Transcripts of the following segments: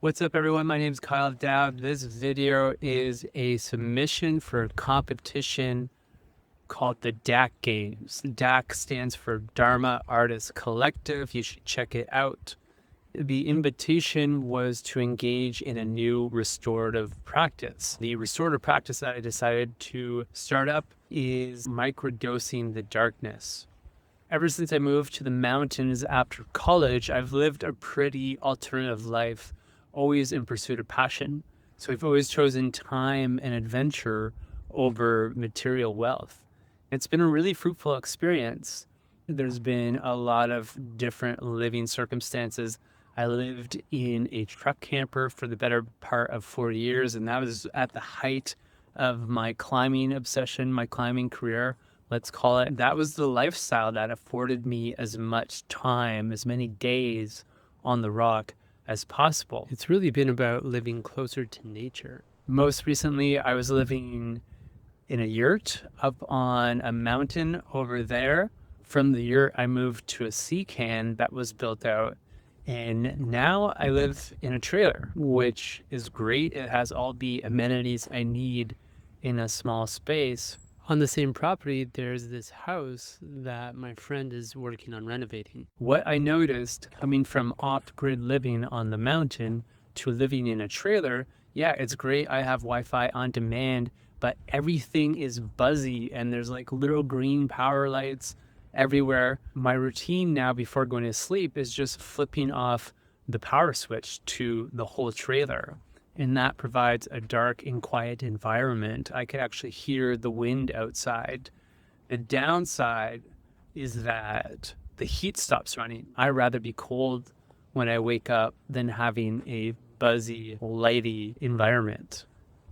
What's up, everyone? My name is Kyle Dowd. This video is a submission for a competition called the DAC Games. DAC stands for Dharma Artist Collective. You should check it out. The invitation was to engage in a new restorative practice. The restorative practice that I decided to start up is Microdosing the Darkness. Ever since I moved to the mountains after college, I've lived a pretty alternative life, always in pursuit of passion. So I've always chosen time and adventure over material wealth. It's been a really fruitful experience. There's been a lot of different living circumstances. I lived in a truck camper for the better part of 4 years, and that was at the height of my climbing obsession, my climbing career, let's call it. That was the lifestyle that afforded me as much time, as many days on the rock as possible. It's really been about living closer to nature. Most recently, I was living in a yurt up on a mountain over there. From the yurt, I moved to a sea can that was built out. And now I live in a trailer, which is great. It has all the amenities I need in a small space. On the same property, there's this house that my friend is working on renovating. What I noticed coming from off-grid living on the mountain to living in a trailer, yeah, it's great. I have Wi-Fi on demand, but everything is buzzy and there's like little green power lights everywhere. My routine now before going to sleep is just flipping off the power switch to the whole trailer. And that provides a dark and quiet environment. I could actually hear the wind outside. The downside is that the heat stops running. I'd rather be cold when I wake up than having a buzzy, lighty environment.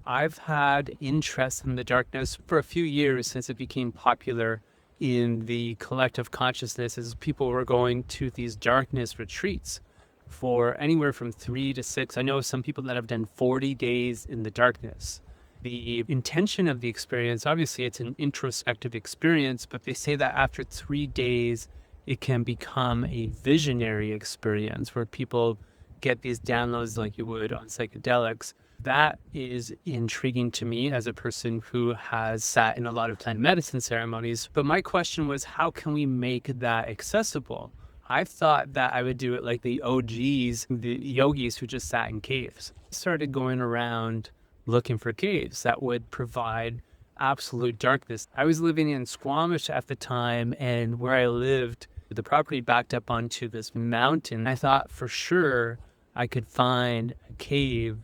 I've had interest in the darkness for a few years since it became popular in the collective consciousness as people were going to these darkness retreats for anywhere from 3 to 6. I know some people that have done 40 days in the darkness. The intention of the experience, obviously it's an introspective experience, but they say that after 3 days, it can become a visionary experience where people get these downloads like you would on psychedelics. That is intriguing to me as a person who has sat in a lot of plant medicine ceremonies. But my question was, how can we make that accessible? I thought that I would do it like the OGs, the yogis who just sat in caves. I started going around looking for caves that would provide absolute darkness. I was living in Squamish at the time, and where I lived, the property backed up onto this mountain. I thought for sure I could find a cave.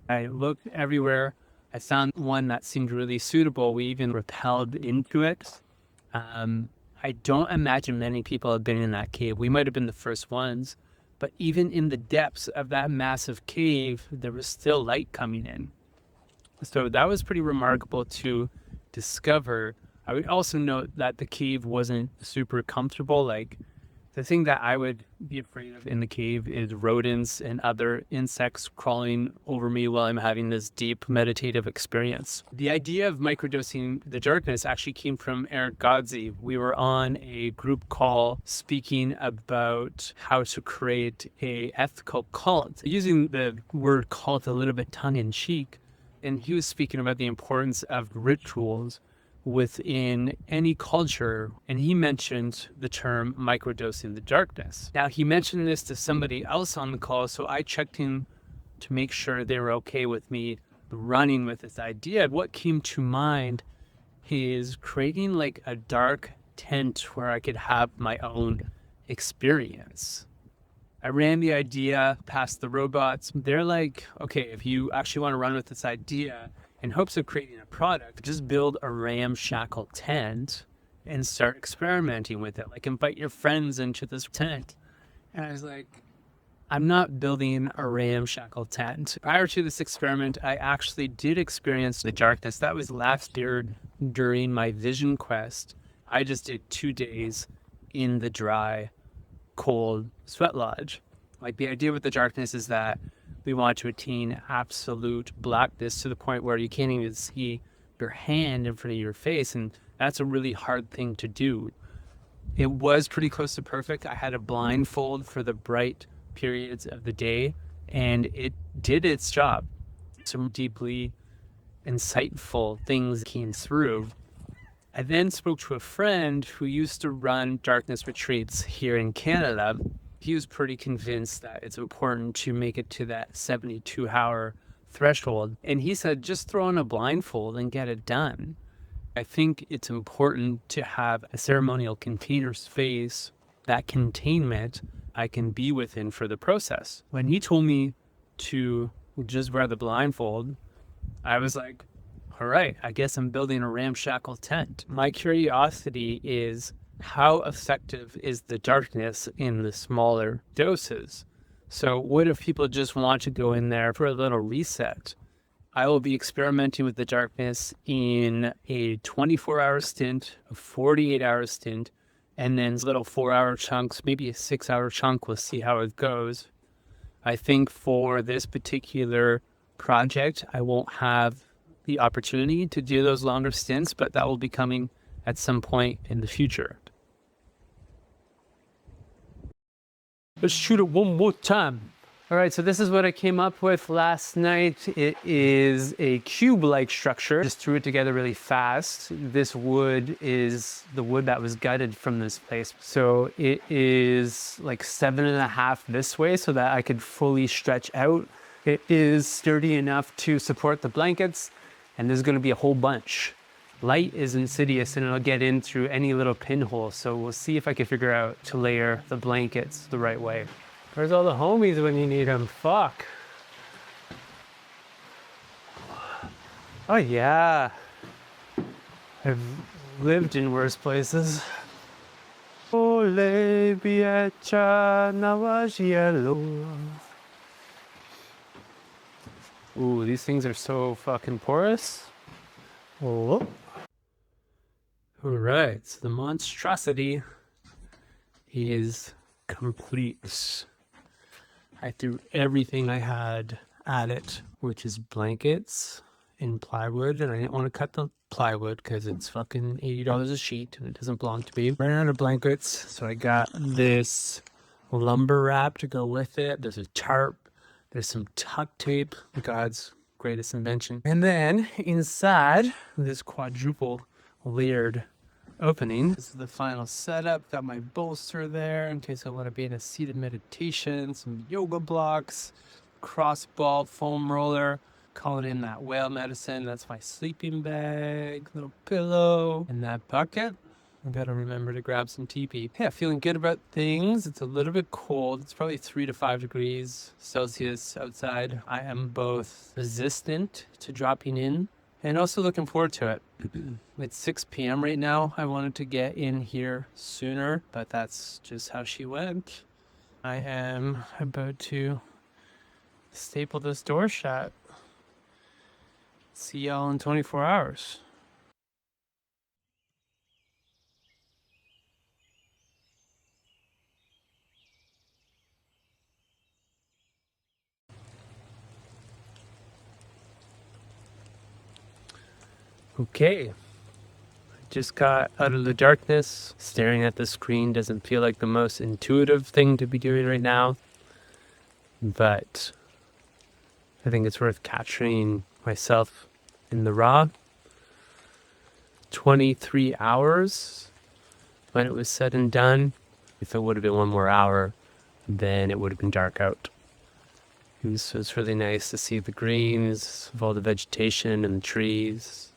I looked everywhere. I found one that seemed really suitable. We even rappelled into it. I don't imagine many people have been in that cave. We might have been the first ones, but even in the depths of that massive cave, there was still light coming in. So that was pretty remarkable to discover. I would also note that the cave wasn't super comfortable. Like, the thing that I would be afraid of in the cave is rodents and other insects crawling over me while I'm having this deep meditative experience. The idea of microdosing the darkness actually came from Eric Godzi. We were on a group call speaking about how to create a ethical cult, using the word cult a little bit tongue-in-cheek. And he was speaking about the importance of rituals within any culture, and he mentioned the term microdosing the darkness. Now, he mentioned this to somebody else on the call, so I checked in to make sure they were okay with me running with this idea. What came to mind is creating like a dark tent where I could have my own experience. I ran the idea past the robots. They're like, okay, if you actually want to run with this idea, in hopes of creating a product, just build a ramshackle tent and start experimenting with it. Like, invite your friends into this tent. And I was like, I'm not building a ramshackle tent. Prior to this experiment, I actually did experience the darkness. That was last year during my vision quest. I just did 2 days in the dry, cold sweat lodge. Like, the idea with the darkness is that we want to attain absolute blackness to the point where you can't even see your hand in front of your face. And that's a really hard thing to do. It was pretty close to perfect. I had a blindfold for the bright periods of the day and it did its job. Some deeply insightful things came through. I then spoke to a friend who used to run darkness retreats here in Canada. He was pretty convinced that it's important to make it to that 72-hour threshold. And he said, just throw on a blindfold and get it done. I think it's important to have a ceremonial container space, that containment I can be within for the process. When he told me to just wear the blindfold, I was like, all right, I guess I'm building a ramshackle tent. My curiosity is, how effective is the darkness in the smaller doses? So what if people just want to go in there for a little reset? I will be experimenting with the darkness in a 24-hour stint, a 48-hour stint, and then little 4-hour chunks, maybe a 6-hour chunk. We'll see how it goes. I think for this particular project, I won't have the opportunity to do those longer stints, but that will be coming at some point in the future. Let's shoot it one more time. All right, so this is what I came up with last night. It is a cube-like structure. Just threw it together really fast. This wood is the wood that was gutted from this place. So it is like 7.5 this way so that I could fully stretch out. It is sturdy enough to support the blankets, and there's gonna be a whole bunch. Light is insidious and it'll get in through any little pinhole. So we'll see if I can figure out to layer the blankets the right way. Where's all the homies when you need them? Fuck. Oh yeah. I've lived in worse places. Ooh, these things are so fucking porous. Oh. All right, so the monstrosity is complete. I threw everything I had at it, which is blankets and plywood, and I didn't want to cut the plywood because it's fucking $80 a sheet and it doesn't belong to me. Ran out of blankets, so I got this lumber wrap to go with it. There's a tarp, there's some tuck tape, God's greatest invention. And then inside this quadruple layered opening, this is the final setup. Got my bolster there in case I want to be in a seated meditation, some yoga blocks, cross ball foam roller, calling in that whale medicine. That's my sleeping bag, little pillow, and that bucket. I gotta remember to grab some teepee. Yeah, feeling good about things. It's a little bit cold. It's probably 3 to 5 degrees Celsius outside. I am both resistant to dropping in and also looking forward to it. It's 6 p.m. right now. I wanted to get in here sooner, but that's just how she went. I am about to staple this door shut. See y'all in 24 hours. Okay. Just got out of the darkness. Staring at the screen doesn't feel like the most intuitive thing to be doing right now, but I think it's worth capturing myself in the raw. 23 hours when it was said and done. If it would have been one more hour, then it would have been dark out. So it's really nice to see the greens of all the vegetation and the trees.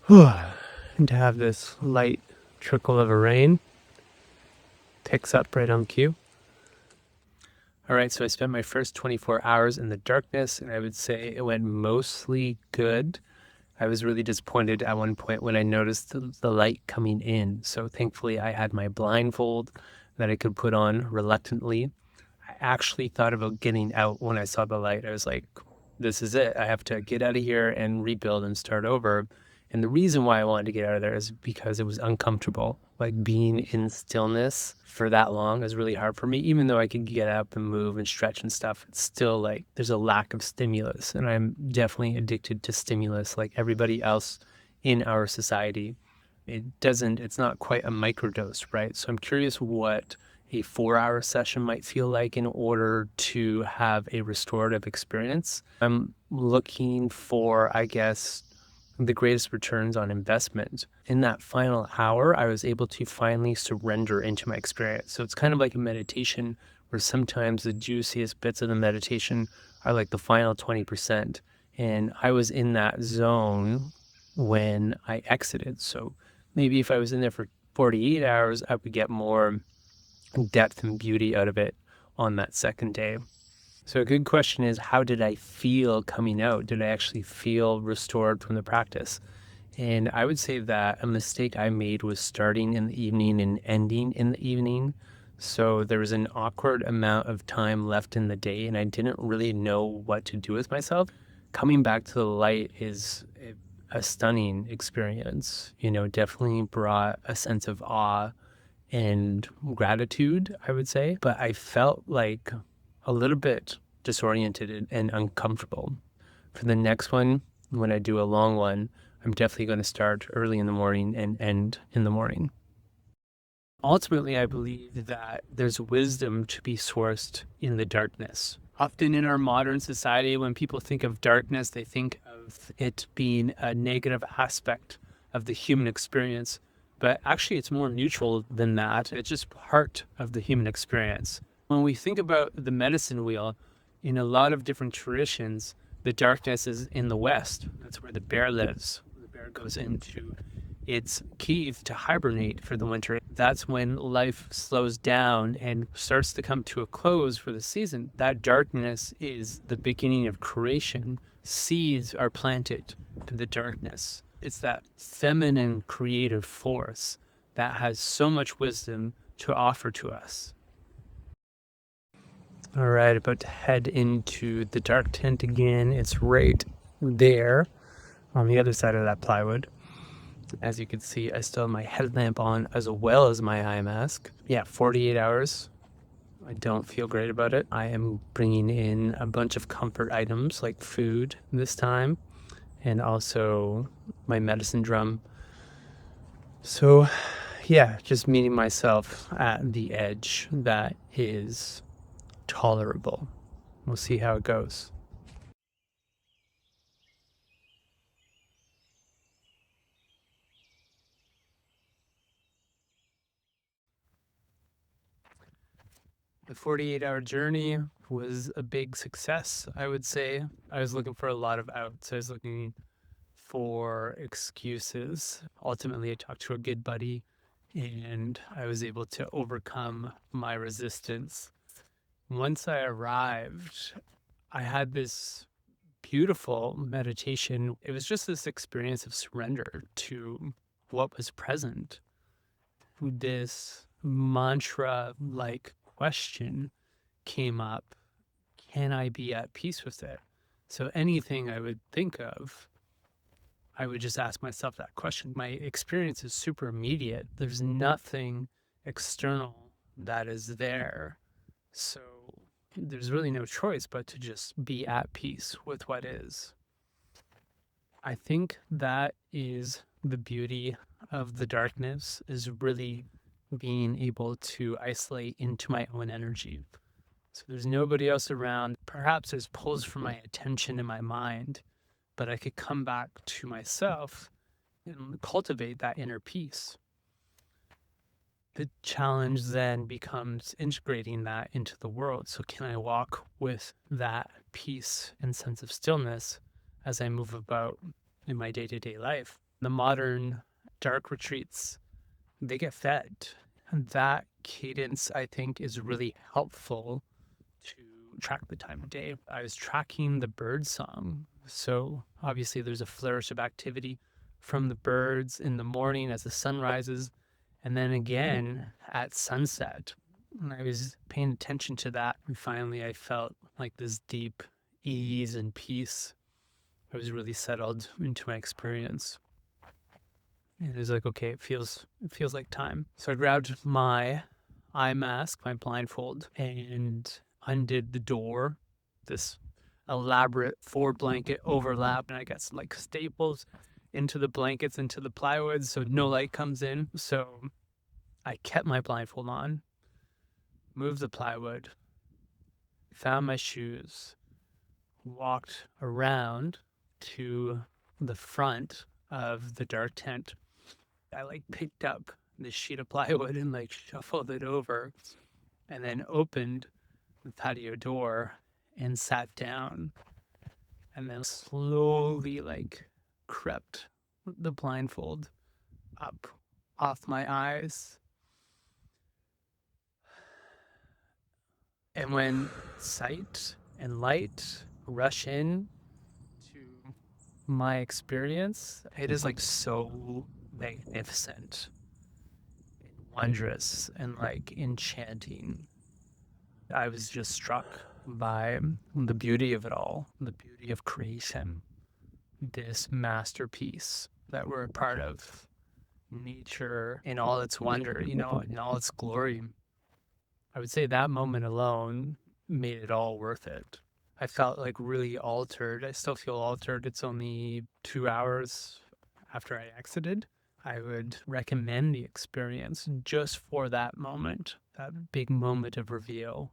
And to have this light trickle of a rain. Picks up right on cue. All right, so I spent my first 24 hours in the darkness, and I would say it went mostly good. I was really disappointed at one point when I noticed the light coming in. So thankfully I had my blindfold that I could put on reluctantly. I actually thought about getting out when I saw the light. I was like, this is it. I have to get out of here and rebuild and start over. And the reason why I wanted to get out of there is because it was uncomfortable. Like being in stillness for that long is really hard for me. Even though I can get up and move and stretch and stuff, it's still like there's a lack of stimulus. And I'm definitely addicted to stimulus like everybody else in our society. It's not quite a microdose, right? So I'm curious what a 4-hour session might feel like in order to have a restorative experience. I'm looking for, I guess, the greatest returns on investment. In that final hour, I was able to finally surrender into my experience. So it's kind of like a meditation where sometimes the juiciest bits of the meditation are like the final 20%. And I was in that zone when I exited. So maybe if I was in there for 48 hours, I would get more depth and beauty out of it on that second day. So a good question is, how did I feel coming out? Did I actually feel restored from the practice? And I would say that a mistake I made was starting in the evening and ending in the evening. So there was an awkward amount of time left in the day, and I didn't really know what to do with myself. Coming back to the light is a stunning experience. Definitely brought a sense of awe and gratitude, I would say. But I felt like a little bit disoriented and uncomfortable. For the next one, when I do a long one, I'm definitely going to start early in the morning and end in the morning. Ultimately, I believe that there's wisdom to be sourced in the darkness. Often in our modern society, when people think of darkness, they think of it being a negative aspect of the human experience. But actually, it's more neutral than that. It's just part of the human experience. When we think about the medicine wheel, in a lot of different traditions, the darkness is in the west. That's where the bear lives. The bear goes into its cave to hibernate for the winter. That's when life slows down and starts to come to a close for the season. That darkness is the beginning of creation. Seeds are planted in the darkness. It's that feminine creative force that has so much wisdom to offer to us. All right, about to head into the dark tent again. It's right there on the other side of that plywood. As you can see, I still have my headlamp on as well as my eye mask. Yeah, 48 hours. I don't feel great about it. I am bringing in a bunch of comfort items like food this time, and also my medicine drum. So yeah, just meeting myself at the edge that is tolerable. We'll see how it goes. The 48-hour journey was a big success, I would say. I was looking for a lot of outs. I was looking for excuses. Ultimately, I talked to a good buddy and I was able to overcome my resistance. Once I arrived, I had this beautiful meditation. It was just this experience of surrender to what was present. This mantra like question came up: can I be at peace with it? So anything I would think of, I would just ask myself that question. My experience is super immediate. There's nothing external that is there. So there's really no choice but to just be at peace with what is. I think that is the beauty of the darkness, is really being able to isolate into my own energy. So there's nobody else around. Perhaps there's pulls from my attention and my mind, but I could come back to myself and cultivate that inner peace. The challenge then becomes integrating that into the world. So can I walk with that peace and sense of stillness as I move about in my day-to-day life? The modern dark retreats, they get fed. And that cadence, I think, is really helpful to track the time of day. I was tracking the bird song. So obviously there's a flourish of activity from the birds in the morning as the sun rises, and then again at sunset. And I was paying attention to that. And finally I felt like this deep ease and peace. I was really settled into my experience. And it was like, okay, it feels like time. So I grabbed my eye mask, my blindfold, and undid the door, this elaborate 4-blanket overlap. And I got some like staples into the blankets, into the plywood, so no light comes in. So I kept my blindfold on. moved the plywood, found my shoes, walked around to the front of the dark tent. I like picked up the sheet of plywood and like shuffled it over and then opened the patio door and sat down and then slowly like crept the blindfold up off my eyes. And when sight and light rush in to my experience, it is like so magnificent and wondrous and like enchanting. I was just struck by the beauty of it all, the beauty of creation, this masterpiece that we're a part of, nature in all its wonder, in all its glory. I would say that moment alone made it all worth it. I felt like really altered. I still feel altered. It's only 2 hours after I exited. I would recommend the experience just for that moment, that big moment of reveal.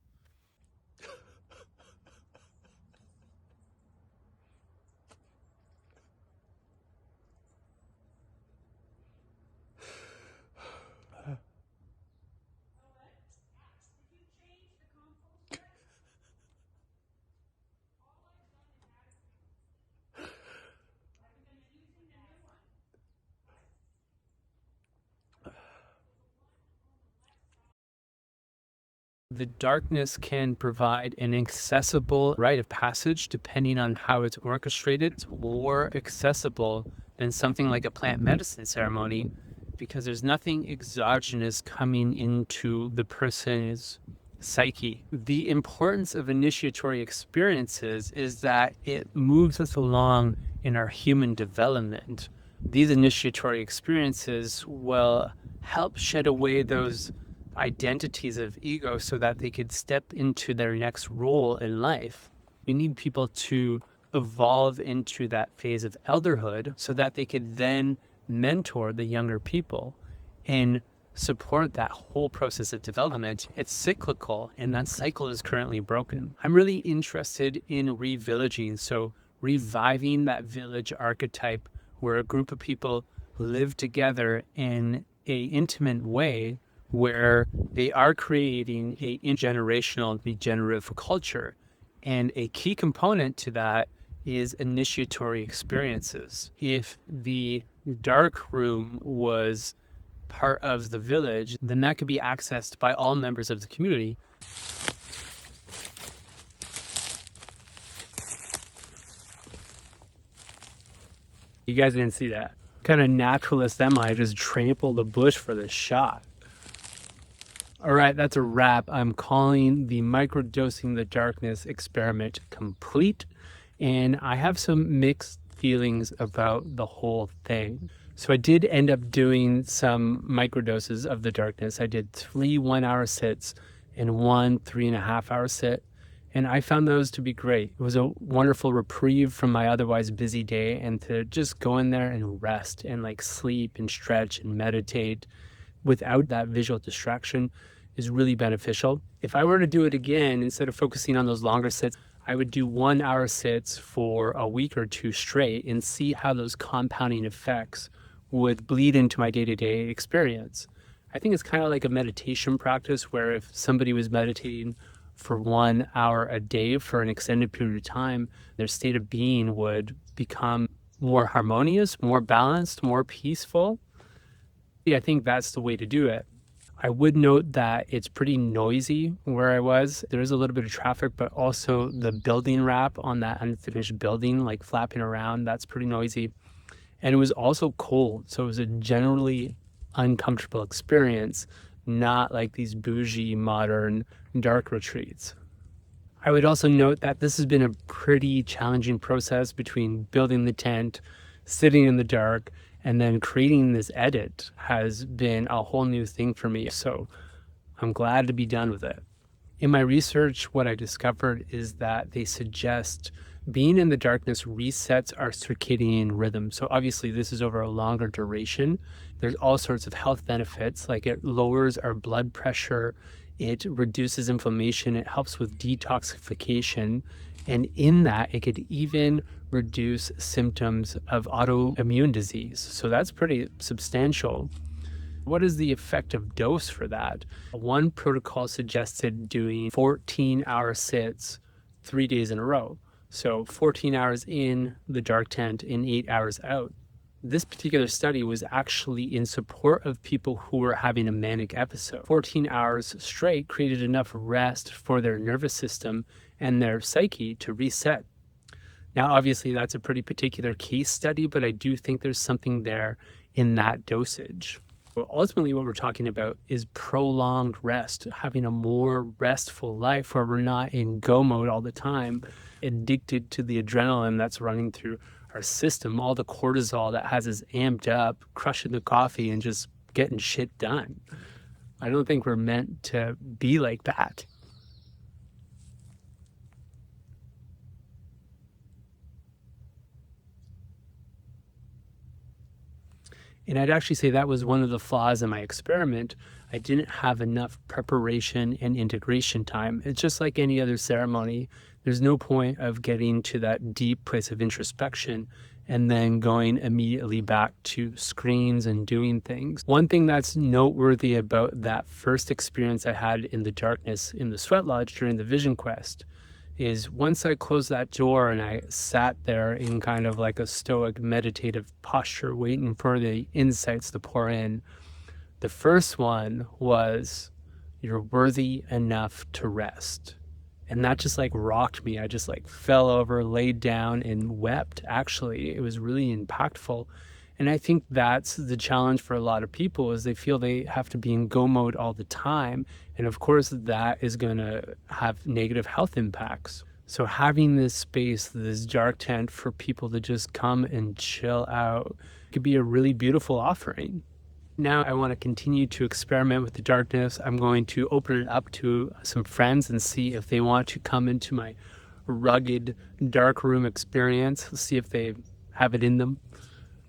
The darkness can provide an accessible rite of passage depending on how it's orchestrated. It's more accessible than something like a plant medicine ceremony because there's nothing exogenous coming into the person's psyche. The importance of initiatory experiences is that it moves us along in our human development. These initiatory experiences will help shed away those identities of ego so that they could step into their next role in life. We need people to evolve into that phase of elderhood so that they could then mentor the younger people and support that whole process of development. It's cyclical, and that cycle is currently broken. I'm really interested in revillaging, so reviving that village archetype where a group of people live together in a intimate way where they are creating a intergenerational regenerative culture. And a key component to that is initiatory experiences. If the dark room was part of the village, then that could be accessed by all members of the community. You guys didn't see that. What kind of naturalist am I? Just trample the bush for this shot. All right, that's a wrap. I'm calling the Microdosing the Darkness experiment complete, and I have some mixed feelings about the whole thing. So I did end up doing some microdoses of the darkness. I did 3 1-hour sits and 1 3.5-hour sit, and I found those to be great. It was a wonderful reprieve from my otherwise busy day, and to just go in there and rest and like sleep and stretch and meditate without that visual distraction is really beneficial. If I were to do it again, instead of focusing on those longer sits, I would do 1-hour sits for a week or 2 straight and see how those compounding effects would bleed into my day-to-day experience. I think it's kind of like a meditation practice where if somebody was meditating for 1 hour a day for an extended period of time, their state of being would become more harmonious, more balanced, more peaceful. I think that's the way to do it. I would note that it's pretty noisy where I was. There is a little bit of traffic, but also the building wrap on that unfinished building, like flapping around, that's pretty noisy. And it was also cold. So it was a generally uncomfortable experience, not like these bougie, modern, dark retreats. I would also note that this has been a pretty challenging process between building the tent, sitting in the dark, and then creating this edit has been a whole new thing for me. So I'm glad to be done with it. In my research, what I discovered is that they suggest being in the darkness resets our circadian rhythm. So obviously this is over a longer duration. There's all sorts of health benefits, like it lowers our blood pressure, It reduces inflammation. It helps with detoxification. And in that, it could even reduce symptoms of autoimmune disease. So that's pretty substantial. What is the effective dose for that? One protocol suggested doing 14-hour sits 3 days in a row. So 14 hours in the dark tent and 8 hours out. This particular study was actually in support of people who were having a manic episode. 14 hours straight created enough rest for their nervous system and their psyche to reset. Now, obviously, that's a pretty particular case study, but I do think there's something there in that dosage. Well, ultimately, what we're talking about is prolonged rest, having a more restful life where we're not in go mode all the time, addicted to the adrenaline that's running through our system, all the cortisol that has us amped up, crushing the coffee and just getting shit done. I don't think we're meant to be like that. And I'd actually say that was one of the flaws in my experiment. I didn't have enough preparation and integration time. It's just like any other ceremony. There's no point of getting to that deep place of introspection and then going immediately back to screens and doing things. One thing that's noteworthy about that first experience I had in the darkness in the sweat lodge during the vision quest is once I closed that door and I sat there in kind of like a stoic meditative posture, waiting for the insights to pour in, the first one was, you're worthy enough to rest. And that just like rocked me. I just like fell over, laid down and wept. Actually, it was really impactful. And I think that's the challenge for a lot of people is they feel they have to be in go mode all the time. And of course, that is going to have negative health impacts. So having this space, this dark tent for people to just come and chill out could be a really beautiful offering. Now I want to continue to experiment with the darkness. I'm going to open it up to some friends and see if they want to come into my rugged dark room experience, see if they have it in them.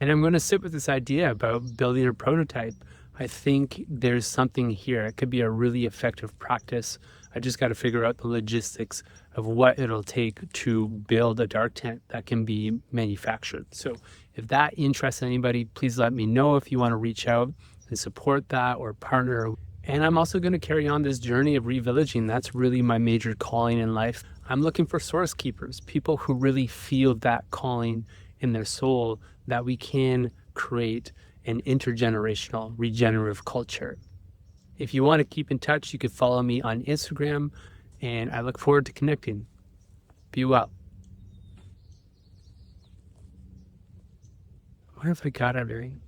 And I'm going to sit with this idea about building a prototype. I think there's something here. It could be a really effective practice. I just got to figure out the logistics of what it'll take to build a dark tent that can be manufactured. So if that interests anybody, please let me know if you want to reach out and support that or partner. And I'm also going to carry on this journey of revillaging. That's really my major calling in life. I'm looking for source keepers, people who really feel that calling in their soul that we can create an intergenerational regenerative culture. If you want to keep in touch, you can follow me on Instagram, and I look forward to connecting. Be well. What if I got everything?